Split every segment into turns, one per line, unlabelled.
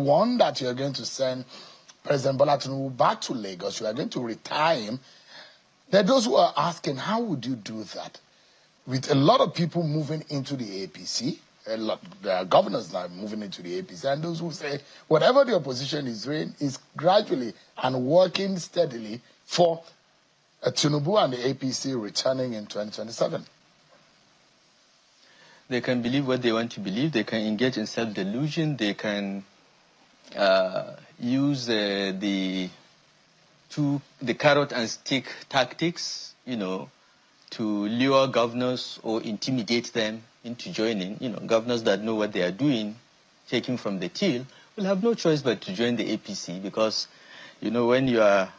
one that you're going to send President Bola Tinubu back to Lagos, you are going to retire him. There are those who are asking, how would you do that? With a lot of people moving into the APC, there are governors now moving into the APC, and those who say whatever the opposition is doing is gradually and working steadily for Tinubu and the APC returning in 2027.
They can believe what they want to believe. They can engage in self-delusion. They can use the carrot and stick tactics, to lure governors or intimidate them into joining. Governors that know what they are doing, taking from the till, will have no choice but to join the APC because, when you are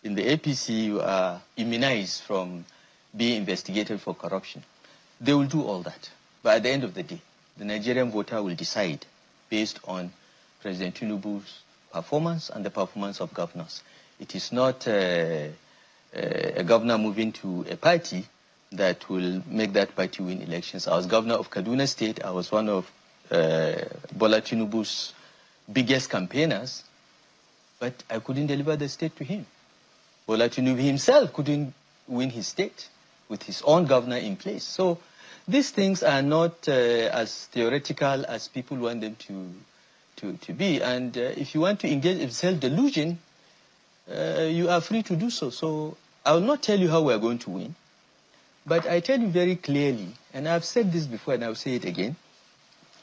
in the APC, you are immunized from being investigated for corruption. They will do all that. But at the end of the day, the Nigerian voter will decide based on President Tinubu's performance and the performance of governors. It is not a governor moving to a party that will make that party win elections. I was governor of Kaduna State. I was one of Bola Tinubu's biggest campaigners, but I couldn't deliver the state to him. Bola Tinubu himself couldn't win his state with his own governor in place. So these things are not as theoretical as people want them to be. And if you want to engage in self-delusion, you are free to do so. So I will not tell you how we are going to win, but I tell you very clearly, and I've said this before and I'll say it again,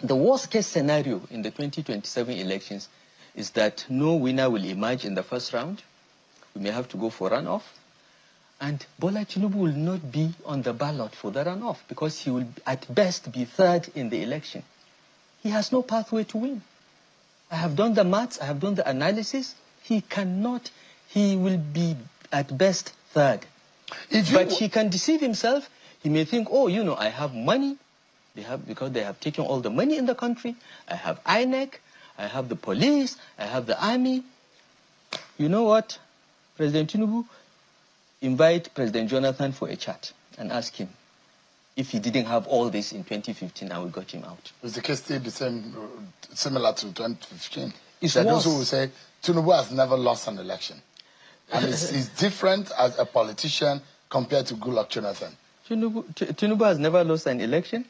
the worst case scenario in the 2027 elections is that no winner will emerge in the first round. We may have to go for runoff. And Bola Tinubu will not be on the ballot for the runoff because he will at best be third in the election. He has no pathway to win. I have done the maths, I have done the analysis. He will be at best third. But he can deceive himself. He may think, I have money. Because they have taken all the money in the country. I have INEC, I have the police, I have the army. You know what, President Tinubu? Invite President Jonathan for a chat and ask him if he didn't have all this in 2015 and we got him out.
Is the case still the same, similar to 2015?
It's
there are
worse.
those who will say Tinubu has never lost an election. And it's different as a politician compared to Goodluck Jonathan.
Tinubu has never lost an election.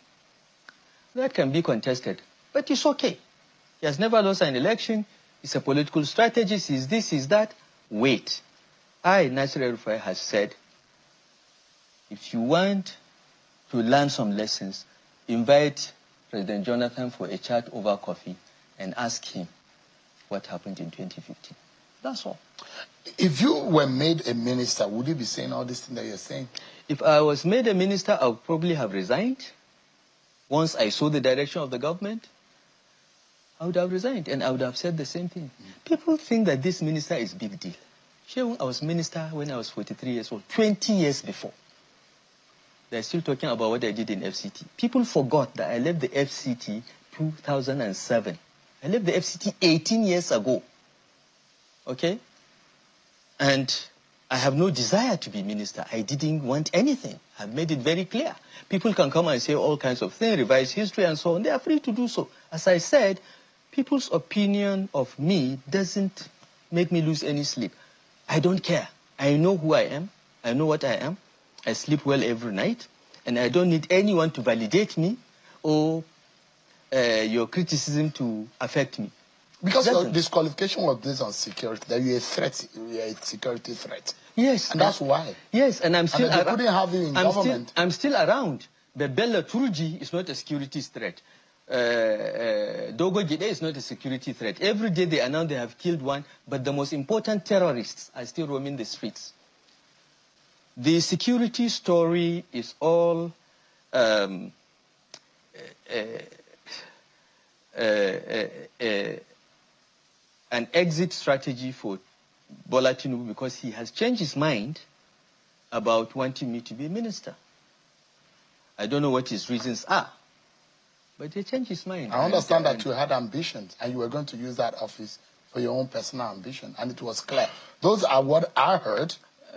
That can be contested, but it's okay. He has never lost an election. It's a political strategist. He's this, he's that. Wait. El-Rufai has said, if you want to learn some lessons, invite President Jonathan for a chat over coffee and ask him what happened in 2015. That's all.
If you were made a minister, would you be saying all this thing that you're saying?
If I was made a minister, I would probably have resigned. Once I saw the direction of the government, I would have resigned and I would have said the same thing. People think that this minister is a big deal. I was minister when I was 43 years old, 20 years before. They're still talking about what I did in FCT. People forgot that I left the FCT 2007. I left the FCT 18 years ago. Okay? And I have no desire to be minister. I didn't want anything. I've made it very clear. People can come and say all kinds of things, revise history and so on. They are free to do so. As I said, people's opinion of me doesn't make me lose any sleep. I don't care. I know who I am. I know what I am. I sleep well every night. And I don't need anyone to validate me or your criticism to affect me.
Because your disqualification was based on security, that you're a threat, you're a security threat.
Yes.
And that's why.
Yes, and I'm still around.
They couldn't have you in government.
I'm still around. But Bella Turji is not a security threat. Dogo Gide is not a security threat. Every day they announce they have killed one, but the most important terrorists are still roaming the streets. The security story is all an exit strategy for Bola Tinubu because he has changed his mind about wanting me to be a minister. I don't know what his reasons are, but he changed his mind.
I understand that you had ambitions and you were going to use that office for your own personal ambition, and it was clear. Those are what I heard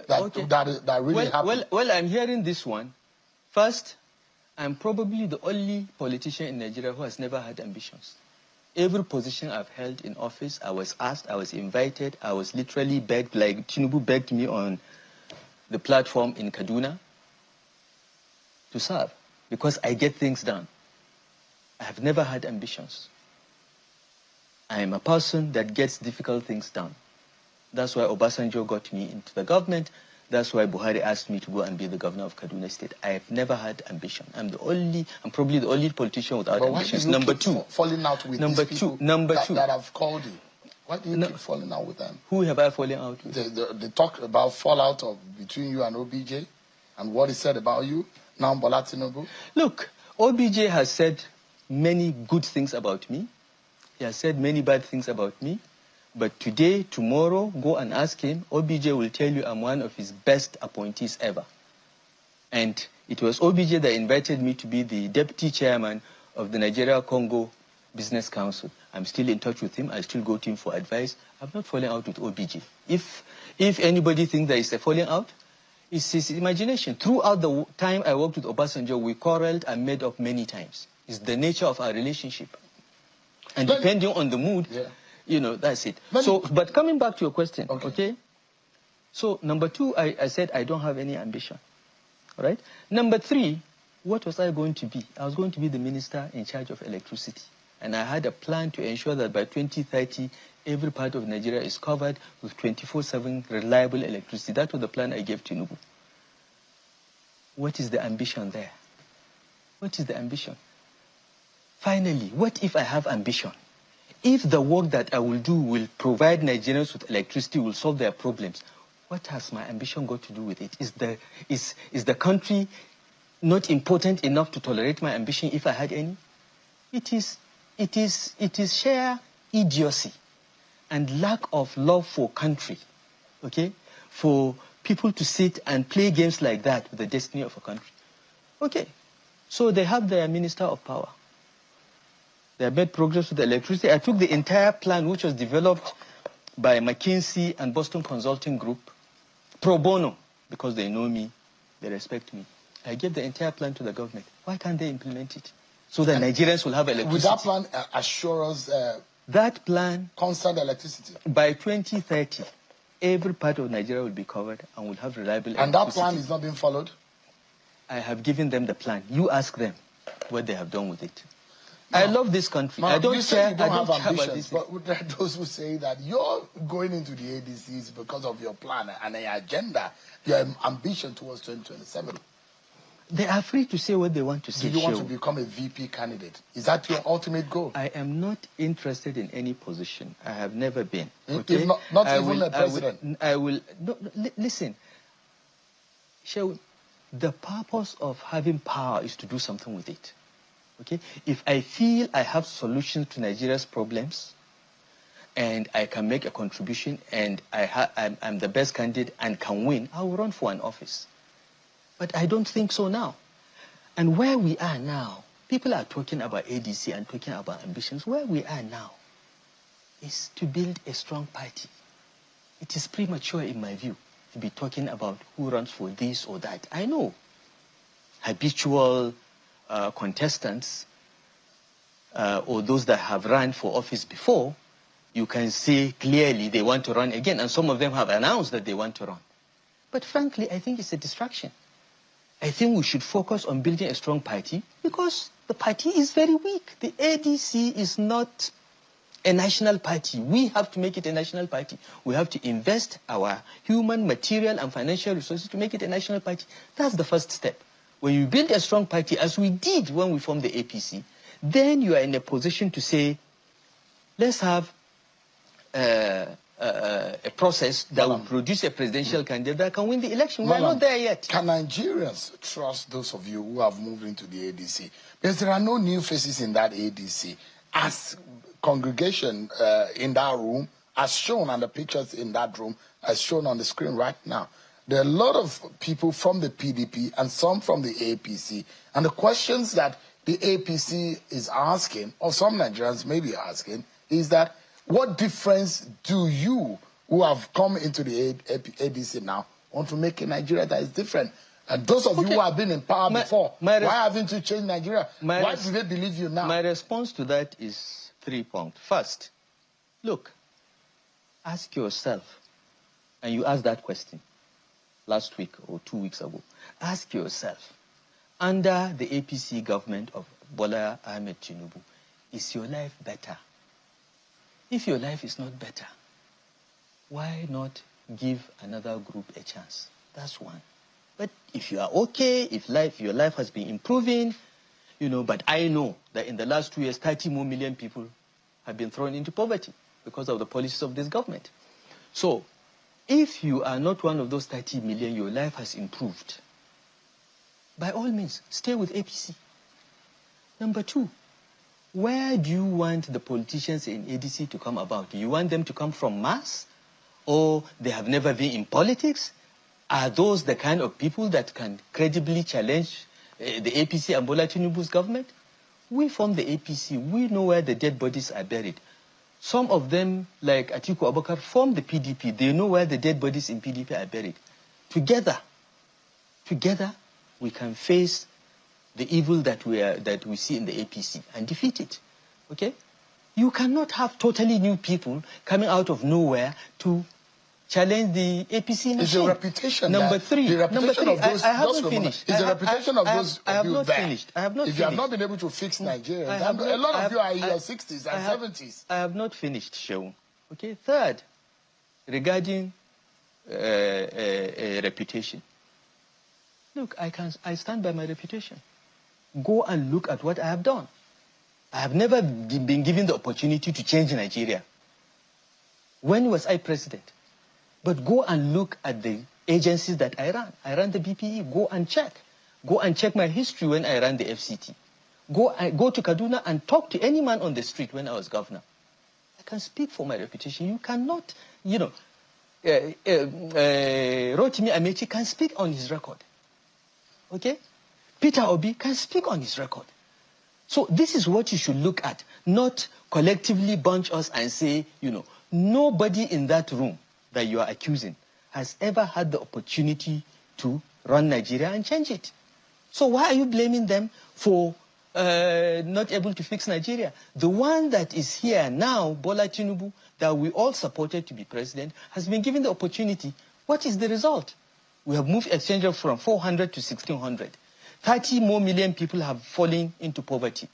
that really happened.
Well, I'm hearing this one. First, I'm probably the only politician in Nigeria who has never had ambitions. Every position I've held in office, I was asked, I was invited, I was literally begged, like Tinubu begged me on the platform in Kaduna to serve because I get things done. I have never had ambitions. I am a person that gets difficult things done. That's why Obasanjo got me into the government. That's why Buhari asked me to go and be the governor of Kaduna State. I have never had ambition. I'm probably the only politician without ambitions.
Number two, falling out with these people that have called you. Why do you keep falling out with them?
Who have I fallen out with?
They talk about fallout between you and OBJ and what he said about you. Now Bola Tinubu.
Look, OBJ has said many good things about me. He has said many bad things about me. But today, tomorrow, go and ask him. OBJ will tell you I'm one of his best appointees ever. And it was OBJ that invited me to be the deputy chairman of the Nigeria-Congo Business Council. I'm still in touch with him. I still go to him for advice. I've not fallen out with OBJ. If anybody thinks there is a falling out, it's his imagination. Throughout the time I worked with Obasanjo, we quarreled and made up many times. It's the nature of our relationship. And depending on the mood, you know, that's it. But coming back to your question, okay? So, number two, I said I don't have any ambition, all right? Number three, what was I going to be? I was going to be the minister in charge of electricity. And I had a plan to ensure that by 2030, every part of Nigeria is covered with 24/7 reliable electricity. That was the plan I gave Tinubu. What is the ambition there? What is the ambition? Finally, what if I have ambition? If the work that I will do will provide Nigerians with electricity, will solve their problems, what has my ambition got to do with it? Is the country not important enough to tolerate my ambition if I had any? It is sheer idiocy and lack of love for country, okay, for people to sit and play games like that with the destiny of a country. Okay, so they have their minister of power. They have made progress with the electricity. I took the entire plan, which was developed by McKinsey and Boston Consulting Group, pro bono, because they know me, they respect me. I gave the entire plan to the government. Why can't they implement it? So that Nigerians will have electricity.
Would that plan assure us
that plan,
constant electricity?
By 2030, every part of Nigeria will be covered and will have reliable electricity.
And that plan is not being followed?
I have given them the plan. You ask them what they have done with it. No. I love this country.
No,
I don't care.
You don't have ambitions, but there are those who say that you're going into the ADCs because of your plan and your agenda, your ambition towards 2027.
They are free to say what they want to say.
Do you want to become a VP candidate? Is that your ultimate goal?
I am not interested in any position. I have never been. Okay?
If not even a president?
I will no, listen. Shehu, the purpose of having power is to do something with it. Okay? If I feel I have solutions to Nigeria's problems and I can make a contribution and I'm the best candidate and can win, I will run for an office. But I don't think so now. And where we are now, people are talking about ADC and talking about ambitions. Where we are now is to build a strong party. It is premature, in my view, to be talking about who runs for this or that. I know habitual contestants or those that have run for office before, you can see clearly they want to run again, and some of them have announced that they want to run. But frankly, I think it's a distraction. I think we should focus on building a strong party because the party is very weak. The ADC is not a national party. We have to make it a national party. We have to invest our human, material, and financial resources to make it a national party. That's the first step. When you build a strong party, as we did when we formed the APC, then you are in a position to say, let's have a process that will produce a presidential candidate that can win the election. We're not there yet.
Can Nigerians trust those of you who have moved into the ADC? Because there are no new faces in that ADC. As congregation in that room, as shown on the pictures in that room, as shown on the screen right now, there are a lot of people from the PDP and some from the APC. And the questions that the APC is asking, or some Nigerians may be asking, is that what difference do you, who have come into the ADC now, want to make in Nigeria that is different? And those of you who have been in power before, why haven't you changed Nigeria? Why do they believe you now?
My response to that is 3 points. First, look, ask yourself, and you asked that question last week or 2 weeks ago. Ask yourself, under the APC government of Bola Ahmed Tinubu, is your life better? If your life is not better, why not give another group a chance? That's one. But if you are okay, if your life has been improving, but I know that in the last 2 years, 30 more million people have been thrown into poverty because of the policies of this government. So, if you are not one of those 30 million, your life has improved. By all means, stay with APC. Number two, where do you want the politicians in ADC to come about? Do you want them to come from mass? Or they have never been in politics? Are those the kind of people that can credibly challenge the APC and Bola Tinubu's government? We form the APC. We know where the dead bodies are buried. Some of them, like Atiku Abubakar, form the PDP. They know where the dead bodies in PDP are buried. Together, we can face the evil that we see in the APC and defeat it. Okay? You cannot have totally new people coming out of nowhere to challenge the APC machine.
Is the reputation
number
that,
three,
the reputation of those,
I haven't finished.
Is the reputation of those
I have not
there?
finished. I have not
if
finished.
you have not been able to fix Nigeria, a lot of you are in your 60s and 70s.
I have not finished, Shehu. Okay. Third, regarding reputation. Look, I stand by my reputation. Go and look at what I have done. I have never been given the opportunity to change Nigeria. When was I president? But go and look at the agencies that I ran. I ran the BPE. Go and check. Go and check my history when I ran the FCT. Go to Kaduna and talk to any man on the street when I was governor. I can speak for my reputation. You cannot, Rotimi Amechi can speak on his record. Okay? Peter Obi can speak on his record. So this is what you should look at, not collectively bunch us and say, nobody in that room that you are accusing has ever had the opportunity to run Nigeria and change it. So why are you blaming them for not able to fix Nigeria? The one that is here now, Bola Tinubu, that we all supported to be president, has been given the opportunity. What is the result? We have moved exchange rate from 400 to 1,600. 30 more million people have fallen into poverty.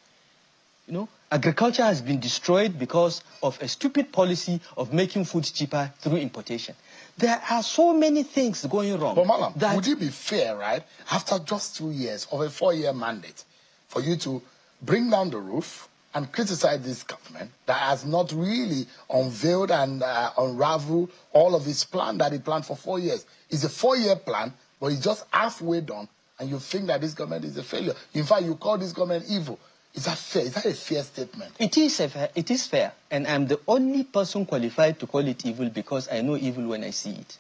Agriculture has been destroyed because of a stupid policy of making food cheaper through importation. There are so many things going wrong.
But Malam, would it be fair, right, after just 2 years of a 4-year mandate, for you to bring down the roof and criticize this government that has not really unveiled and unraveled all of its plan that it planned for 4 years? It's a 4-year plan, but it's just halfway done, and you think that this government is a failure. In fact, you call this government evil. Is that fair? Is that a fair statement?
It is fair, and I'm the only person qualified to call it evil because I know evil when I see it.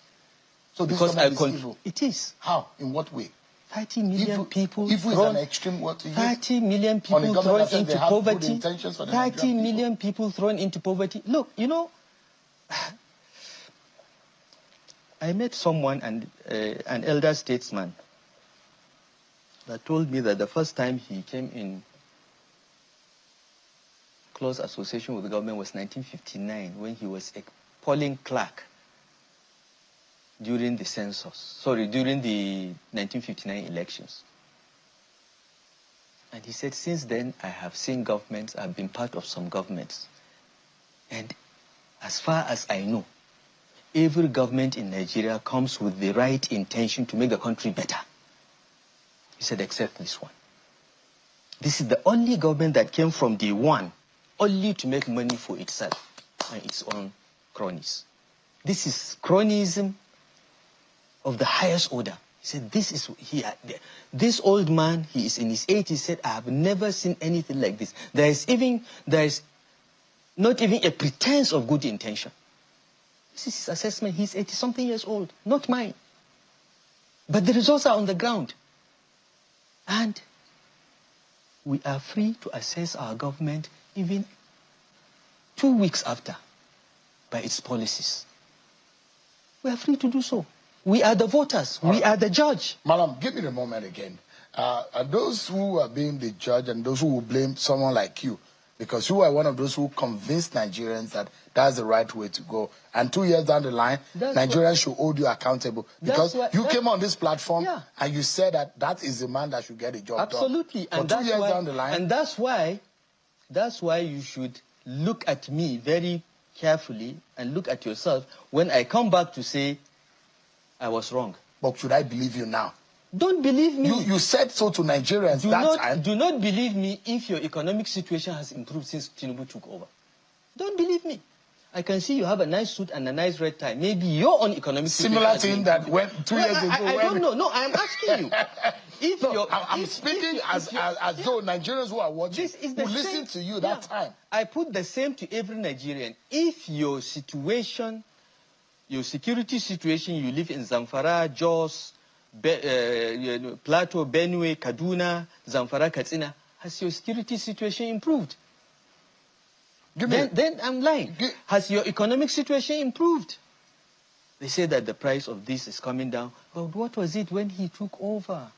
So this government is evil?
It is.
How? In what way?
30 million people
evil
thrown,
is an extreme word to use.
30 million people thrown into poverty. 30 million people thrown into poverty. Look, I met someone, an elder statesman, that told me that the first time he came in close association with the government was 1959, when he was a polling clerk during the during the 1959 elections. And he said, since then, I have seen governments, I've been part of some governments. And as far as I know, every government in Nigeria comes with the right intention to make the country better. He said, except this one. This is the only government that came from day one only to make money for itself and its own cronies. This is cronyism of the highest order. He said, this old man, he is in his 80s, said, I have never seen anything like this. There is not even a pretense of good intention. This is his assessment. He's 80-something years old, not mine. But the results are on the ground. And we are free to assess our government even 2 weeks after by its policies. We are free to do so. We are the voters. We are the judge.
Malam, give me the moment again. Those who are being the judge and those who will blame someone like you, Because you are one of those who convinced Nigerians that that's the right way to go. And 2 years down the line, Nigerians should hold you accountable. Because you came on this platform and you said that that is the man that should get the job done.
Absolutely. And
2 years down the line.
And that's why you should look at me very carefully and look at yourself when I come back to say I was wrong.
But should I believe you now?
Don't believe me.
You said so to Nigerians time.
Do not believe me if your economic situation has improved since Tinubu took over. Don't believe me. I can see you have a nice suit and a nice red tie. Maybe your own economic situation
similar thing that went 2 years ago.
I don't know. No, I'm asking you.
I'm speaking as though Nigerians who are watching who listen to you that time.
I put the same to every Nigerian. If your situation, your security situation, you live in Zamfara, Jos, Plateau, Benue, Kaduna, Zamfara, Katsina, has your security situation improved? Then I'm lying. Has your economic situation improved? They say that the price of this is coming down. But what was it when he took over?